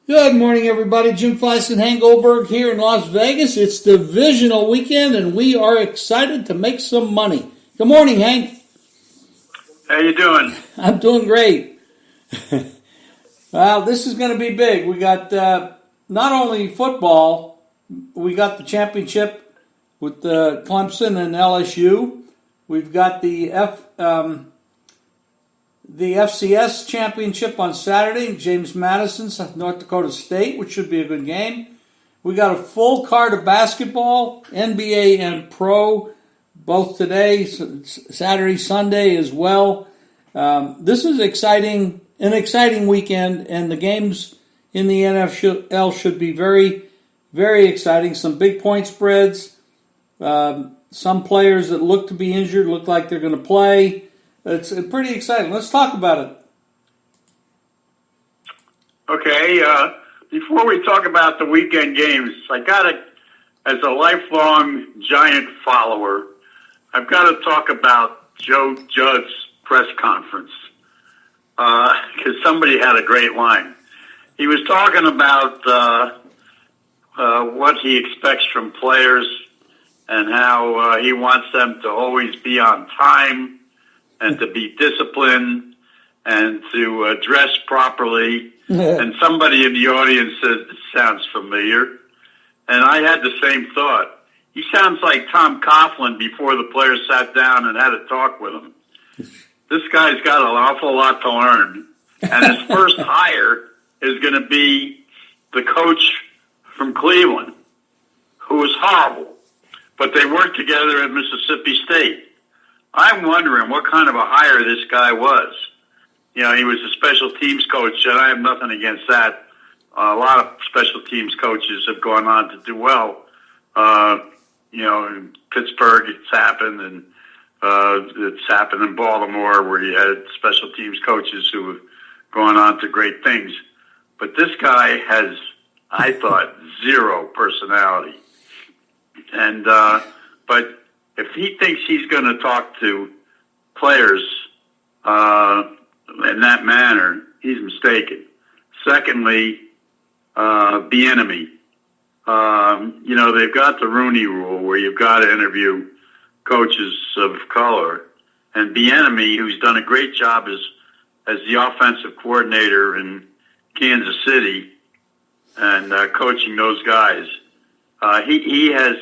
Good morning, everybody. Jim Feist and Hank Goldberg here in Las Vegas. It's divisional weekend, and we are excited to make some money. Good morning, Hank. How you doing? I'm doing great. Well, this is going to be big. We got not only football, we got the championship with Clemson and LSU. We've got the FCS championship on Saturday, James Madison, North Dakota State, which should be a good game. We got a full card of basketball, NBA and pro, both today, Saturday, Sunday as well. This is an exciting weekend, and the games in the NFL should be very, very exciting. Some big point spreads, some players that look to be injured look like they're going to play. It's pretty exciting. Let's talk about it. Okay. Before we talk about the weekend games, I got to, as a lifelong Giant follower, I've got to talk about Joe Judge's press conference because somebody had a great line. He was talking about what he expects from players and how he wants them to always be on time and to be disciplined and to dress properly. And somebody in the audience said, "This sounds familiar." And I had the same thought. He sounds like Tom Coughlin before the players sat down and had a talk with him. This guy's got an awful lot to learn. And his first hire is going to be the coach from Cleveland, who was horrible. But they worked together at Mississippi State. I'm wondering what kind of a hire this guy was. You know, he was a special teams coach, and I have nothing against that. A lot of special teams coaches have gone on to do well. You know, in Pittsburgh it's happened, and it's happened in Baltimore where you had special teams coaches who have gone on to great things. But this guy has, I thought, zero personality. And but if he thinks he's going to talk to players in that manner, he's mistaken. Secondly, Bieniemy. You know, they've got the Rooney Rule where you've got to interview coaches of color. And Bieniemy, who's done a great job as the offensive coordinator in Kansas City and coaching those guys, he has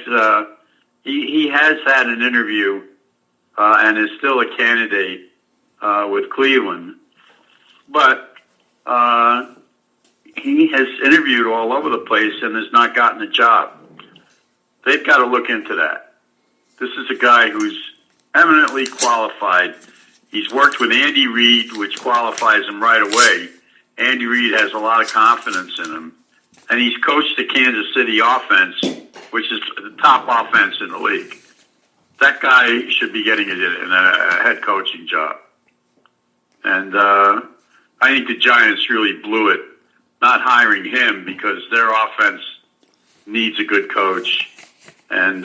had an interview and is still a candidate with Cleveland, but he has interviewed all over the place and has not gotten a job. They've got to look into that. This is a guy who's eminently qualified. He's worked with Andy Reid, which qualifies him right away. Andy Reid has a lot of confidence in him, and he's coached the Kansas City offense, which is the top offense in the league. That guy should be getting a head coaching job. And I think the Giants really blew it not hiring him because their offense needs a good coach. And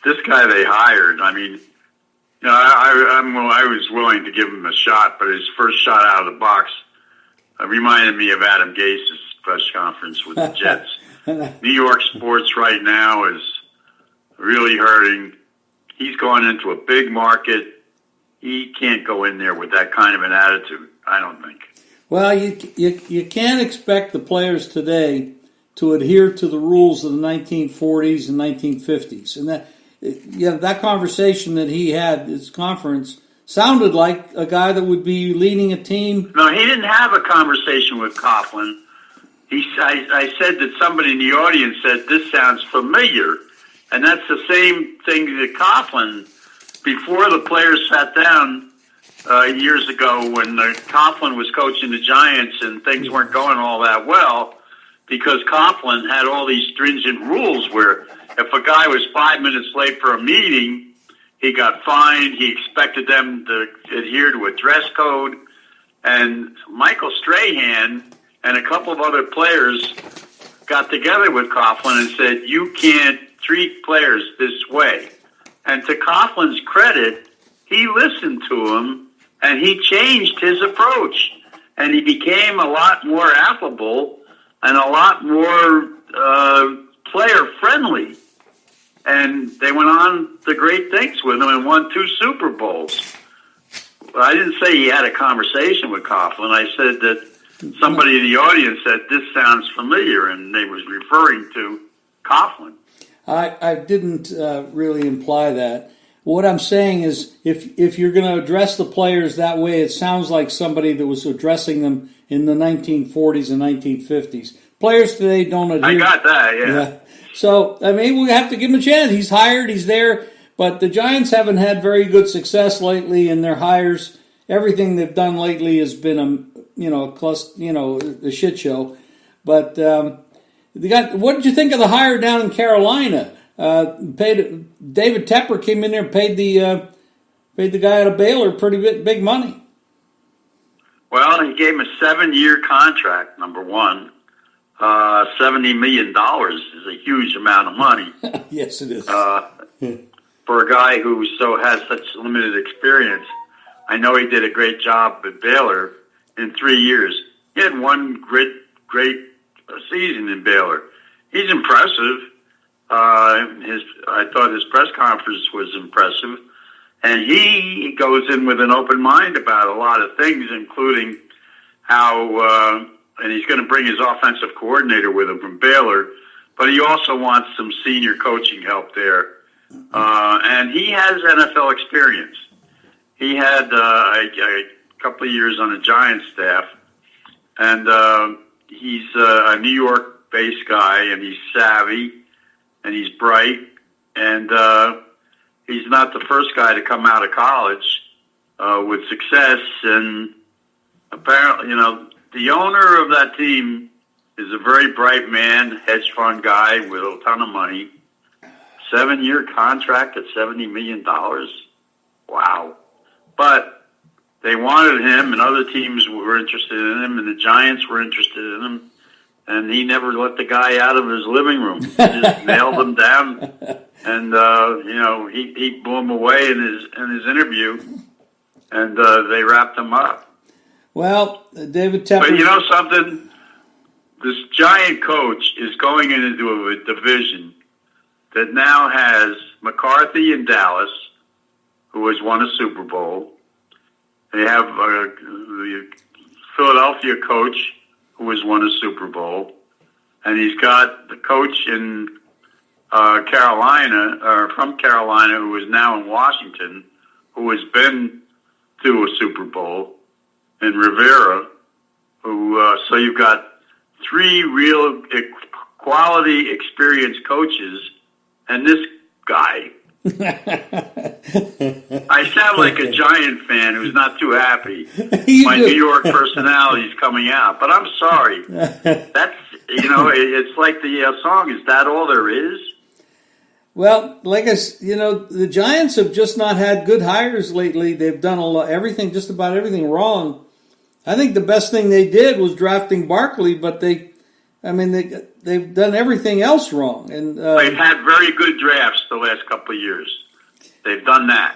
this guy they hired, I mean, you know, I was willing to give him a shot, but his first shot out of the box reminded me of Adam Gase's press conference with the Jets. New York sports right now is really hurting. He's going into a big market. He can't go in there with that kind of an attitude, I don't think. Well, you can't expect the players today to adhere to the rules of the 1940s and 1950s. And that conversation that he had, his conference, sounded like a guy that would be leading a team. No, he didn't have a conversation with Coughlin. I said that somebody in the audience said, "This sounds familiar." And that's the same thing that Coughlin, before the players sat down years ago when Coughlin was coaching the Giants and things weren't going all that well, because Coughlin had all these stringent rules where if a guy was 5 minutes late for a meeting, he got fined. He expected them to adhere to a dress code. And Michael Strahan and a couple of other players got together with Coughlin and said, "You can't treat players this way." And to Coughlin's credit, he listened to him and he changed his approach. And he became a lot more affable and a lot more player friendly. And they went on to great things with him and won 2 Super Bowls. I didn't say he had a conversation with Coughlin. I said that somebody in the audience said, this sounds familiar, and they was referring to Coughlin. I didn't really imply that. What I'm saying is, if you're going to address the players that way, it sounds like somebody that was addressing them in the 1940s and 1950s. Players today don't adhere. I got that, yeah. So, I mean, we have to give him a chance. He's hired, he's there, but the Giants haven't had very good success lately in their hires. Everything they've done lately has been a shit show. But what did you think of the hire down in Carolina? David Tepper came in there and paid the guy out of Baylor pretty big money. Well, he gave him a 7-year contract, number one. $70 million is a huge amount of money. Yes, it is. For a guy who has such limited experience. I know he did a great job at Baylor in 3 years. He had one great season in Baylor. He's impressive. I thought his press conference was impressive. And he goes in with an open mind about a lot of things, including how, and he's going to bring his offensive coordinator with him from Baylor, but he also wants some senior coaching help there. And he has NFL experience. He had a couple of years on the Giants staff, and he's a New York-based guy, and he's savvy, and he's bright, and he's not the first guy to come out of college with success. And apparently, the owner of that team is a very bright man, hedge fund guy with a ton of money. 7-year contract at $70 million. Wow. But they wanted him, and other teams were interested in him, and the Giants were interested in him, and he never let the guy out of his living room. He just nailed him down, and he blew him away in his interview, and they wrapped him up. Well, David Tepper. But you know something? This Giant coach is going into a division that now has McCarthy in Dallas, who has won a Super Bowl. They have the Philadelphia coach who has won a Super Bowl. And he's got the coach in Carolina, or from Carolina, who is now in Washington, who has been to a Super Bowl, in Rivera, who, so you've got 3 real quality, experienced coaches, and this guy. I sound like a Giant fan who's not too happy. My New York personality is coming out, but I'm sorry. That's, it's like the song, is that all there is? Well, the Giants have just not had good hires lately. They've done just about everything wrong. I think the best thing they did was drafting Barkley, but they've done everything else wrong. And they've had very good drafts the last couple of years. They've done that.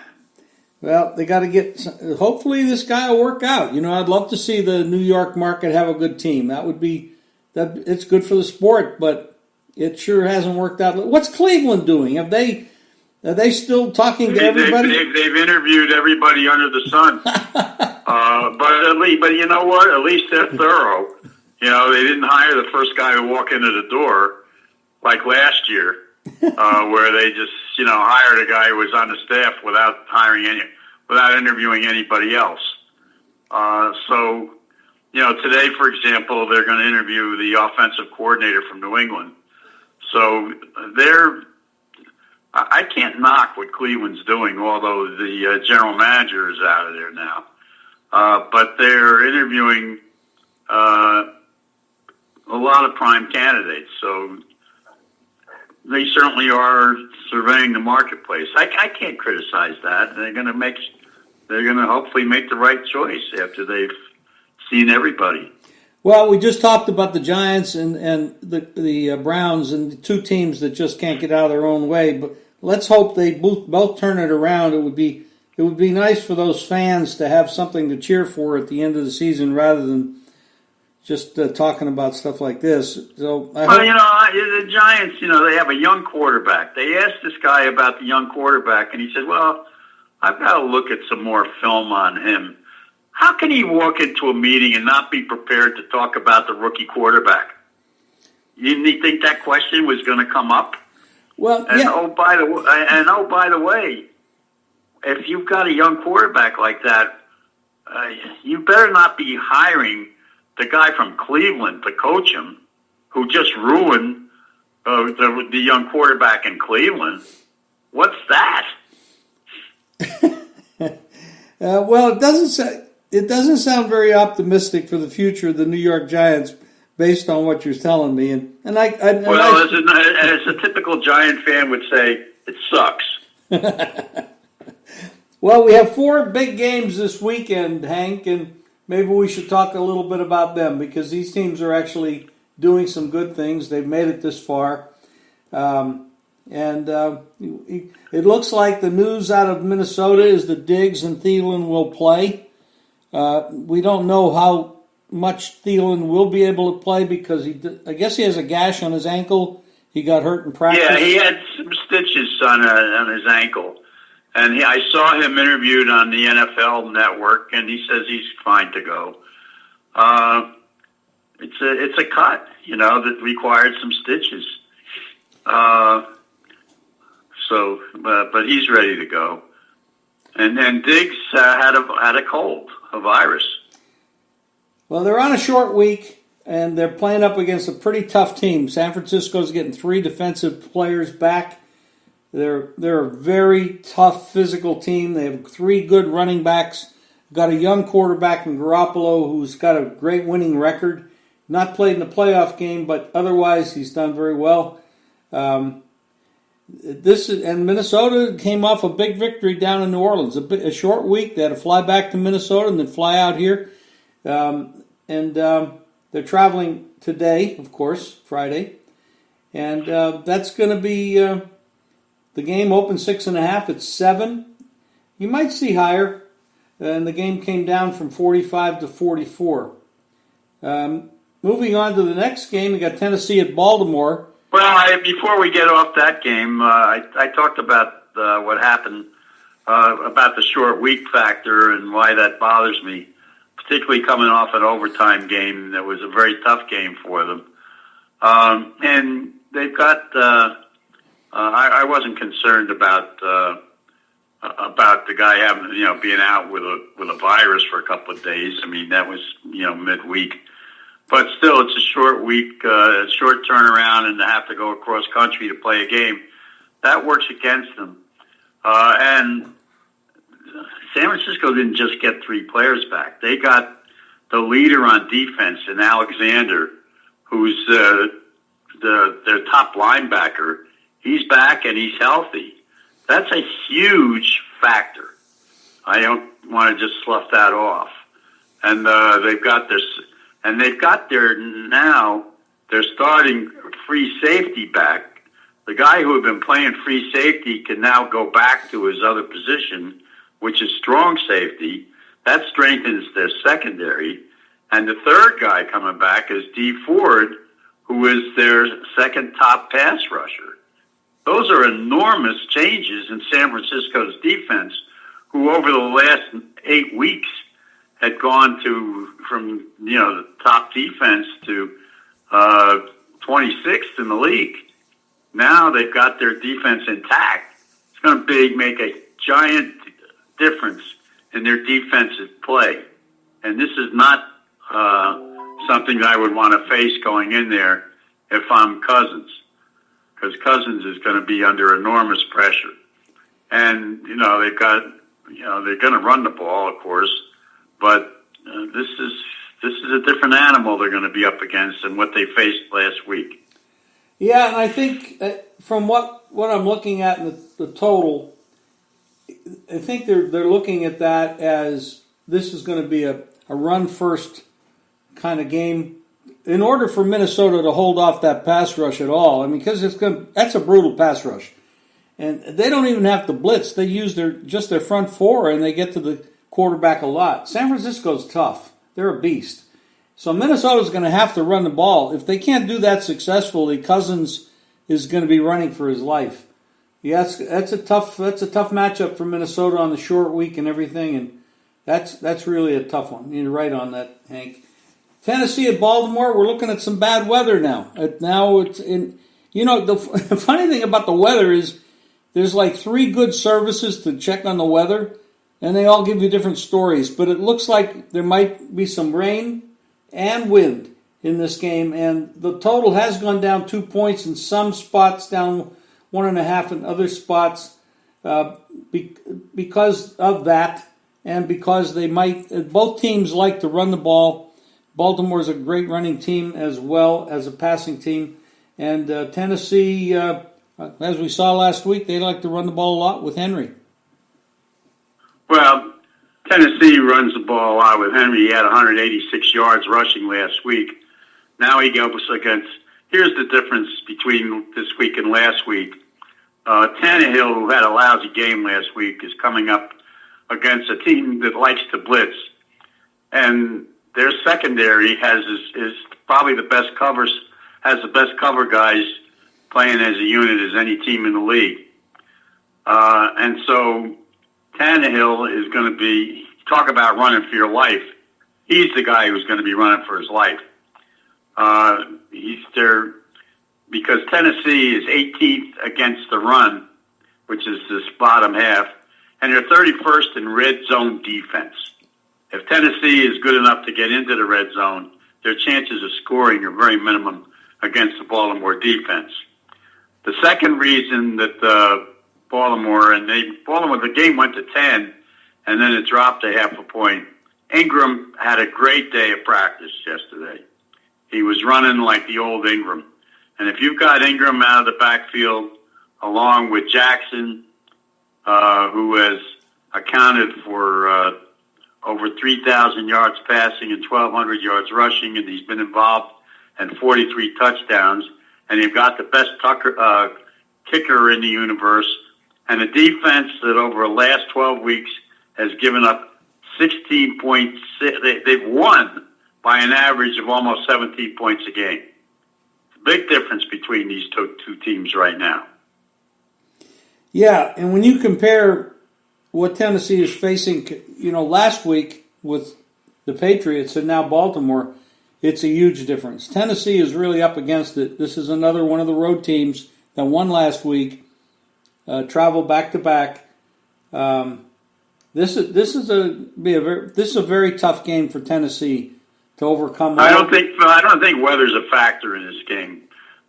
Well, they got to hopefully this guy will work out. I'd love to see the New York market have a good team. It's good for the sport, but it sure hasn't worked out. What's Cleveland doing? Are they still talking to everybody? They've interviewed everybody under the sun. But you know what? At least they're thorough. They didn't hire the first guy to walk into the door like last year, where they just hired a guy who was on the staff without interviewing anybody else. So today, for example, they're going to interview the offensive coordinator from New England. So I can't knock what Cleveland's doing, although the general manager is out of there now. But they're interviewing a lot of prime candidates, so they certainly are surveying the marketplace. I can't criticize that. They're going to hopefully make the right choice after they've seen everybody. Well, we just talked about the Giants and the Browns and the 2 teams that just can't get out of their own way. But let's hope they both turn it around. It would be nice for those fans to have something to cheer for at the end of the season rather than just talking about stuff like this. So I Well, hope, the Giants, they have a young quarterback. They asked this guy about the young quarterback, and he said, well, I've got to look at some more film on him. How can he walk into a meeting and not be prepared to talk about the rookie quarterback? You didn't think that question was going to come up? well, And yeah, by the way, if you've got a young quarterback like that, you better not be hiring the guy from Cleveland to coach him, who just ruined the young quarterback in Cleveland. What's that? well, it doesn't sound very optimistic for the future of the New York Giants, based on what you're telling me. And As a typical Giant fan would say, it sucks. well, we have 4 big games this weekend, Hank, and maybe we should talk a little bit about them because these teams are actually doing some good things. They've made it this far. It looks like the news out of Minnesota is that Diggs and Thielen will play. We don't know how much Thielen will be able to play because I guess he has a gash on his ankle. He got hurt in practice. Yeah, he had some stitches on his ankle. And I saw him interviewed on the NFL Network, and he says he's fine to go. It's a cut, that required some stitches. But he's ready to go. And then Diggs had a cold, a virus. Well, they're on a short week, and they're playing up against a pretty tough team. San Francisco's getting 3 defensive players back. They're a very tough physical team. They have 3 good running backs. Got a young quarterback in Garoppolo who's got a great winning record. Not played in the playoff game, but otherwise he's done very well. And Minnesota came off a big victory down in New Orleans. A short week. They had to fly back to Minnesota and then fly out here. They're traveling today, of course, Friday. And that's going to be the game opened 6.5. It's 7. You might see higher. And the game came down from 45 to 44. Moving on to the next game, we got Tennessee at Baltimore. Well, before we get off that game, I talked about what happened, about the short week factor and why that bothers me, particularly coming off an overtime game that was a very tough game for them. And they've got, I wasn't concerned about the guy having, being out with a virus for a couple of days. I mean, that was, midweek. But still, it's a short week, short turnaround, and to have to go across country to play a game, that works against them. And San Francisco didn't just get 3 players back. They got the leader on defense in Alexander, who's their top linebacker. He's back and he's healthy. That's a huge factor. I don't want to just slough that off. And they've got their starting free safety back. The guy who had been playing free safety can now go back to his other position, which is strong safety. That strengthens their secondary. And the third guy coming back is Dee Ford, who is their second top pass rusher. Those are enormous changes in San Francisco's defense, who over the last 8 weeks had gone from the top defense to 26th in the league. Now they've got their defense intact. It's going to make a giant difference in their defensive play. And this is not something that I would want to face going in there if I'm Cousins, because Cousins is going to be under enormous pressure. And, they've got, they're going to run the ball, of course, but this is a different animal they're going to be up against than what they faced last week. Yeah, and I think from what I'm looking at in the total, I think they're looking at that as this is going to be a run first kind of game. In order for Minnesota to hold off that pass rush at all, I mean, because that's a brutal pass rush, and they don't even have to blitz. They use their front 4, and they get to the quarterback a lot. San Francisco's tough. They're a beast. So Minnesota's going to have to run the ball. If they can't do that successfully, Cousins is going to be running for his life. Yeah, that's a tough matchup for Minnesota on the short week and everything, and that's really a tough one. You're right on that, Hank. Tennessee at Baltimore, we're looking at some bad weather now. Now it's in. The funny thing about the weather is there's like 3 good services to check on the weather, and they all give you different stories. But it looks like there might be some rain and wind in this game, and the total has gone down 2 points in some spots, down 1.5 in other spots because of that, and because they might. Both teams like to run the ball. Baltimore's a great running team as well as a passing team, and Tennessee, as we saw last week, they like to run the ball a lot with Henry. Well, Tennessee runs the ball a lot with Henry. He had 186 yards rushing last week. Now he goes against. Here's the difference between this week and last week. Tannehill, who had a lousy game last week, is coming up against a team that likes to blitz, and their secondary is probably the best covers, has the best cover guys playing as a unit as any team in the league. And so Tannehill is going to be, talk about running for your life. He's the guy who's going to be running for his life. He's there because Tennessee is 18th against the run, which is this bottom half, and they're 31st in red zone defense. If Tennessee is good enough to get into the red zone, their chances of scoring are very minimum against the Baltimore defense. The second reason that the game went to 10, and then it dropped a half a point. Ingram had a great day of practice yesterday. He was running like the old Ingram. And if you've got Ingram out of the backfield, along with Jackson, who has accounted for over 3,000 yards passing and 1,200 yards rushing, and he's been involved in 43 touchdowns. And you've got the best kicker in the universe, and a defense that over the last 12 weeks has given up 16 points. They've won by an average of almost 17 points a game. Big difference between these two teams right now. Yeah, and when you compare what Tennessee is facing, last week with the Patriots and now Baltimore, it's a huge difference. Tennessee is really up against it. This is another one of the road teams that won last week, travel back to back. This is a very tough game for Tennessee to overcome. I don't think weather's a factor in this game.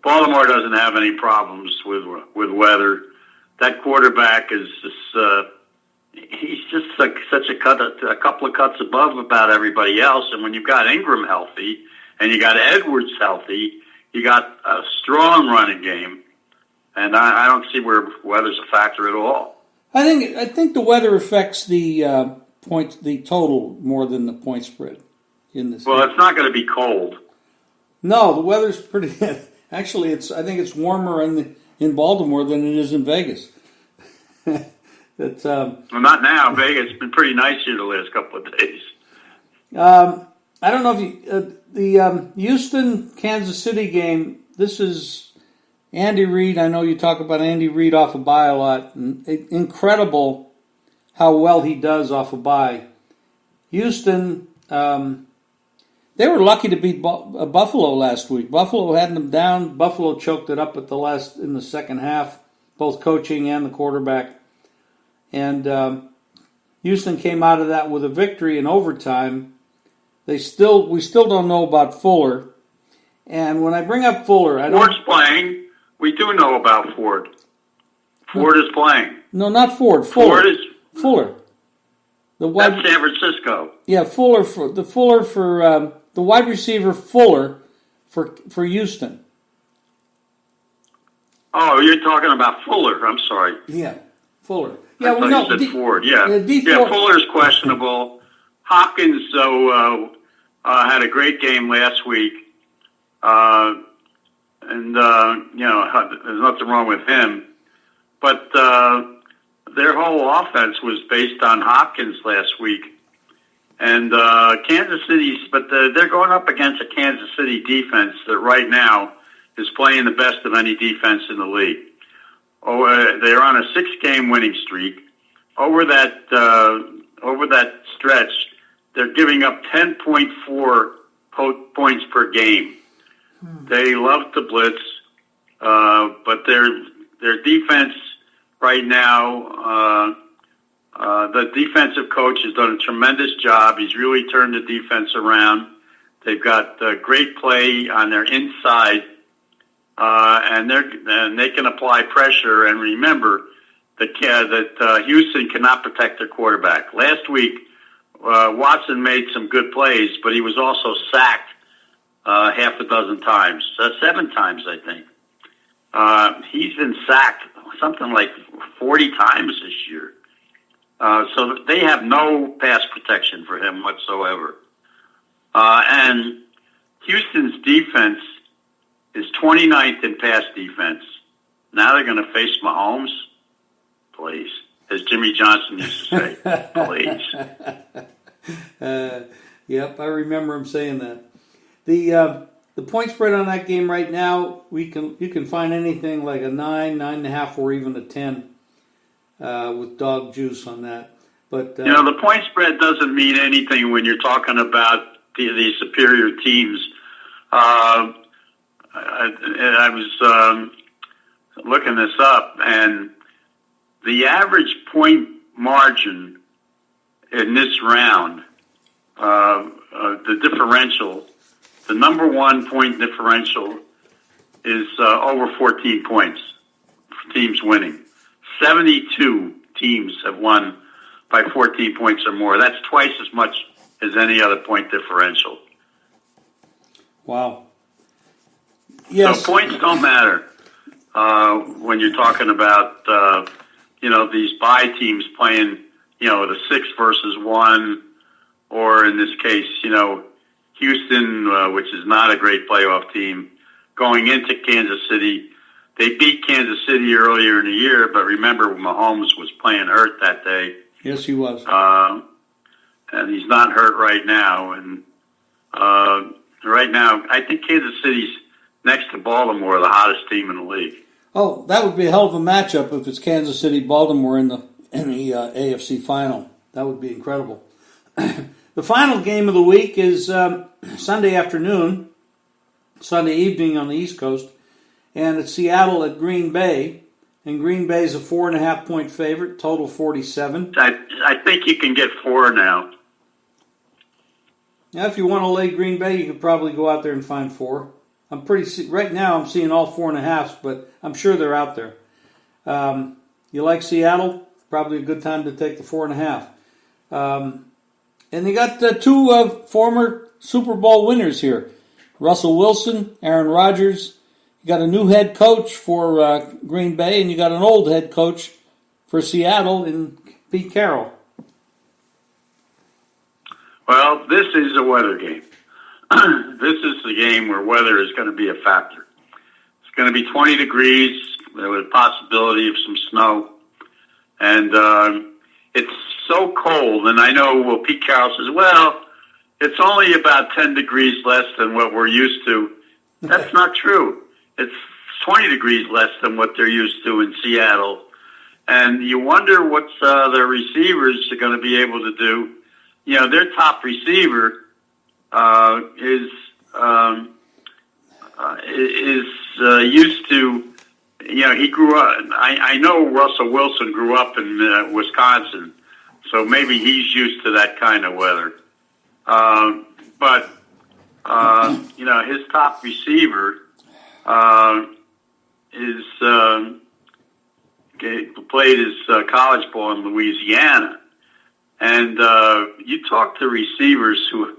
Baltimore doesn't have any problems with weather. That quarterback is just he's just such a couple of cuts above about everybody else. And when you've got Ingram healthy and you got Edwards healthy, you got a strong running game. And I don't see where weather's a factor at all. I think the weather affects the the total more than the point spread in this. Well, it's not going to be cold. No, the weather's pretty. Actually, I think it's warmer in Baltimore than it is in Vegas. Well, not now. Vegas has been pretty nice here the last couple of days. I don't know if the Houston Kansas City game. This is Andy Reid. I know you talk about Andy Reid off a bye a lot. Incredible how well he does off a bye. Houston, they were lucky to beat Buffalo last week. Buffalo had them down. Buffalo choked it up in the second half, both coaching and the quarterback. And Houston came out of that with a victory in overtime. We still don't know about Fuller. And when I bring up Fuller, Ford's playing. We do know about Ford. Ford is playing. No, not Ford. Fuller. Fuller. That's San Francisco. Yeah, Fuller for the wide receiver Fuller for Houston. Oh, you're talking about Fuller. I'm sorry. Yeah, Fuller. Yeah, I thought you said Ford. Yeah, Fuller's questionable. Hopkins, though, had a great game last week. And there's nothing wrong with him. But their whole offense was based on Hopkins last week. And Kansas City's, but they're going up against a Kansas City defense that right now is playing the best of any defense in the league. They're on a 6-game winning streak. Over that stretch, they're giving up 10.4 points per game. They love to blitz, but their defense right now, the defensive coach has done a tremendous job. He's really turned the defense around. They've got great play on their inside, and they can apply pressure. And remember that Houston cannot protect their quarterback. Last week, Watson made some good plays, but he was also sacked half a dozen times, 7 times, I think. He's been sacked something like 40 times this year. So they have no pass protection for him whatsoever. And Houston's defense is 29th in pass defense. Now they're going to face Mahomes? Please. As Jimmy Johnson used to say, please. Yep, I remember him saying that. The point spread on that game right now, you can find anything like a 9, 9.5, or even a 10 with dog juice on that. But the point spread doesn't mean anything when you're talking about the superior teams. I was looking this up, and the average point margin in this round, the differential, the number one point differential is over 14 points for teams winning. 72 teams have won by 14 points or more. That's twice as much as any other point differential. Wow. Yes. So points don't matter when you're talking about, these bye teams playing, the 6 versus 1, or in this case, Houston, which is not a great playoff team, going into Kansas City. They beat Kansas City earlier in the year, but remember Mahomes was playing hurt that day. Yes, he was. And he's not hurt right now. And right now, I think Kansas City's next to Baltimore, the hottest team in the league. Oh, that would be a hell of a matchup if it's Kansas City, Baltimore in the AFC final. That would be incredible. The final game of the week is Sunday afternoon, Sunday evening on the East Coast, and it's Seattle at Green Bay. And Green Bay is a 4.5-point favorite, total 47. I think you can get 4 now. Now, if you want to lay Green Bay, you could probably go out there and find 4. Right now I'm seeing all 4.5s, but I'm sure they're out there. You like Seattle? Probably a good time to take the 4.5. And they got 2 former Super Bowl winners here. Russell Wilson, Aaron Rodgers. You got a new head coach for Green Bay, and you got an old head coach for Seattle in Pete Carroll. Well, this is a weather game. This is the game where weather is going to be a factor. It's going to be 20 degrees with a possibility of some snow. And it's so cold. And I know Pete Carroll says, well, it's only about 10 degrees less than what we're used to. That's not true. It's 20 degrees less than what they're used to in Seattle. And you wonder what their receivers are going to be able to do. Their top receiver is used to, he grew up. I know Russell Wilson grew up in Wisconsin, so maybe he's used to that kind of weather. But his top receiver played his college ball in Louisiana. And you talk to receivers who,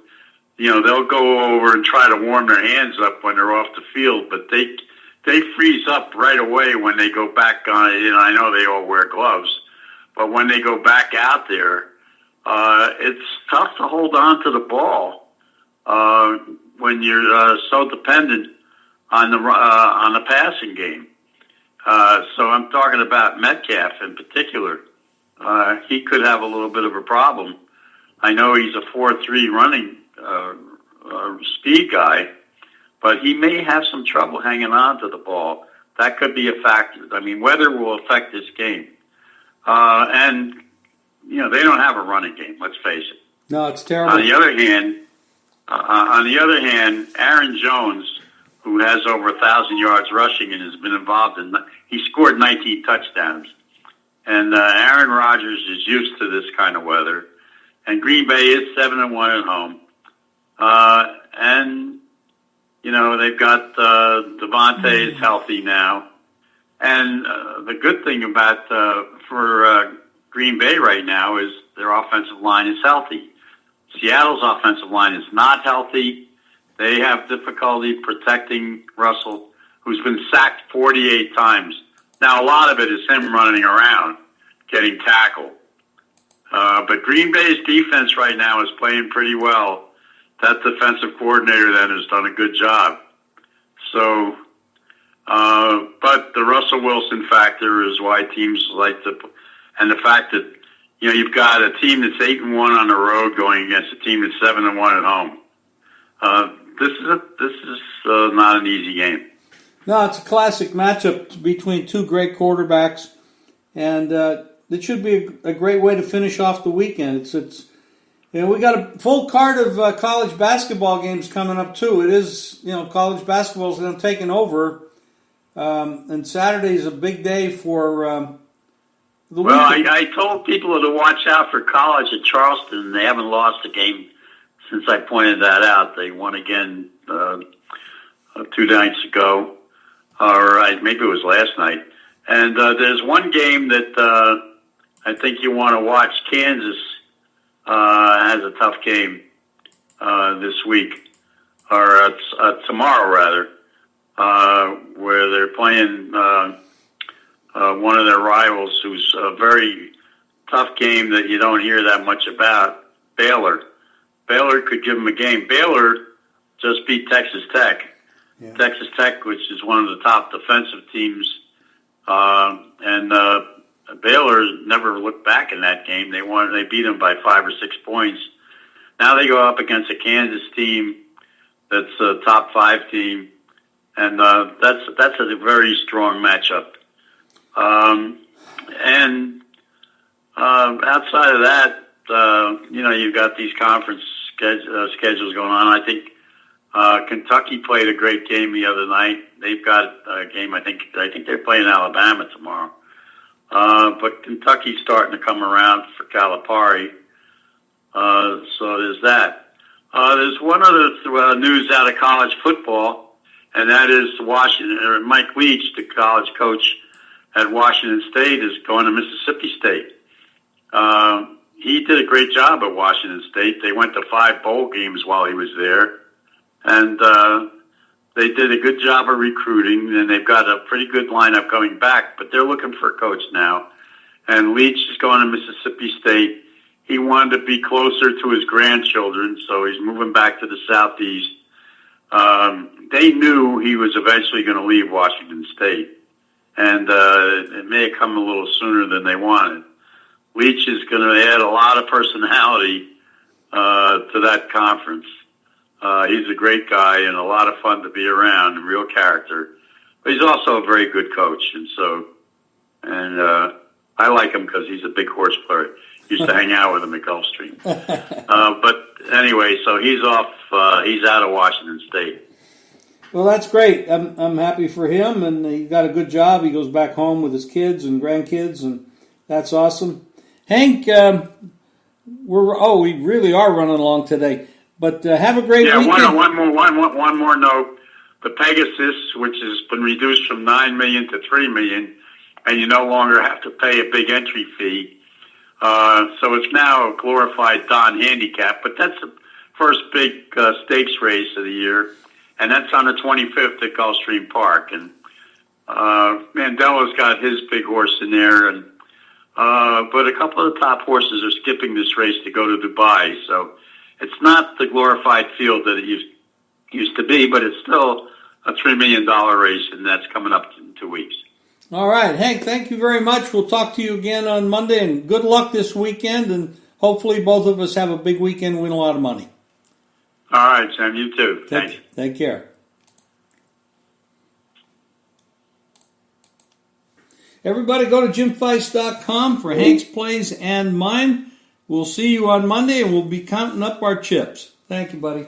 they'll go over and try to warm their hands up when they're off the field, but they freeze up right away when they go back on. I know they all wear gloves, but when they go back out there, it's tough to hold on to the ball when you're so dependent on the passing game. So I'm talking about Metcalf in particular. He could have a little bit of a problem I know he's a 4.3 running speed guy, but he may have some trouble hanging on to the ball. That could be a factor. I mean, weather will affect this game. And, they don't have a running game, let's face it. No, it's terrible. On the other hand, Aaron Jones, who has over 1,000 yards rushing and has been involved he scored 19 touchdowns. And Aaron Rodgers is used to this kind of weather. And Green Bay is 7-1 at home. And, they've got Devontae is healthy now. And the good thing about for Green Bay right now is their offensive line is healthy. Seattle's offensive line is not healthy. They have difficulty protecting Russell, who's been sacked 48 times. Now, a lot of it is him running around, getting tackled. But Green Bay's defense right now is playing pretty well. That defensive coordinator then has done a good job. So, but the Russell Wilson factor is why teams like to, and the fact that, you've got a team that's 8-1 on the road going against a team that's 7-1 at home. This is not an easy game. No, it's a classic matchup between two great quarterbacks, and it should be a great way to finish off the weekend. We got a full card of college basketball games coming up too. It is, college basketball is taking over, and Saturday is a big day for the weekend. Well, I told people to watch out for college at Charleston. They haven't lost a game since I pointed that out. They won again 2 nights ago, or maybe it was last night. And there's one game that I think you want to watch. Kansas has a tough game this week, or tomorrow rather, where they're playing one of their rivals, who's a very tough game that you don't hear that much about. Baylor could give them a game. Baylor just beat Texas Tech. Yeah. Texas Tech, which is one of the top defensive teams, and Baylor never looked back in that game. They beat them by 5 or 6 points. Now they go up against a Kansas team that's a top 5 team, and that's a very strong matchup. And outside of that, you've got these conference schedules going on. I think Kentucky played a great game the other night. They've got a game. I think they're playing Alabama tomorrow. But Kentucky's starting to come around for Calipari. So there's that. There's one other news out of college football, and that is Mike Leach, the college coach at Washington State, is going to Mississippi State. He did a great job at Washington State. They went to 5 bowl games while he was there, and they did a good job of recruiting, and they've got a pretty good lineup coming back, but they're looking for a coach now. And Leach is going to Mississippi State. He wanted to be closer to his grandchildren, so he's moving back to the Southeast. They knew he was eventually going to leave Washington State, and it may have come a little sooner than they wanted. Leach is going to add a lot of personality to that conference. He's a great guy and a lot of fun to be around, a real character. But he's also a very good coach, and I like him because he's a big horse player. Used to hang out with him at Gulfstream. But anyway, so he's off. He's out of Washington State. Well, that's great. I'm happy for him, and he got a good job. He goes back home with his kids and grandkids, and that's awesome. Hank, we really are running along today. But have a great weekend. One more note. The Pegasus, which has been reduced from $9 million to $3 million, and you no longer have to pay a big entry fee. So it's now a glorified Don Handicap, but that's the first big stakes race of the year, and that's on the 25th at Gulfstream Park. And Mandela's got his big horse in there, and but a couple of the top horses are skipping this race to go to Dubai. So it's not the glorified field that it used to be, but it's still a $3 million race, and that's coming up in 2 weeks. All right, Hank, thank you very much. We'll talk to you again on Monday, and good luck this weekend, and hopefully both of us have a big weekend, win a lot of money. All right, Sam. You too. Thanks. Take care. Everybody go to jimfeist.com for Hank's plays and mine. We'll see you on Monday, and we'll be counting up our chips. Thank you, buddy.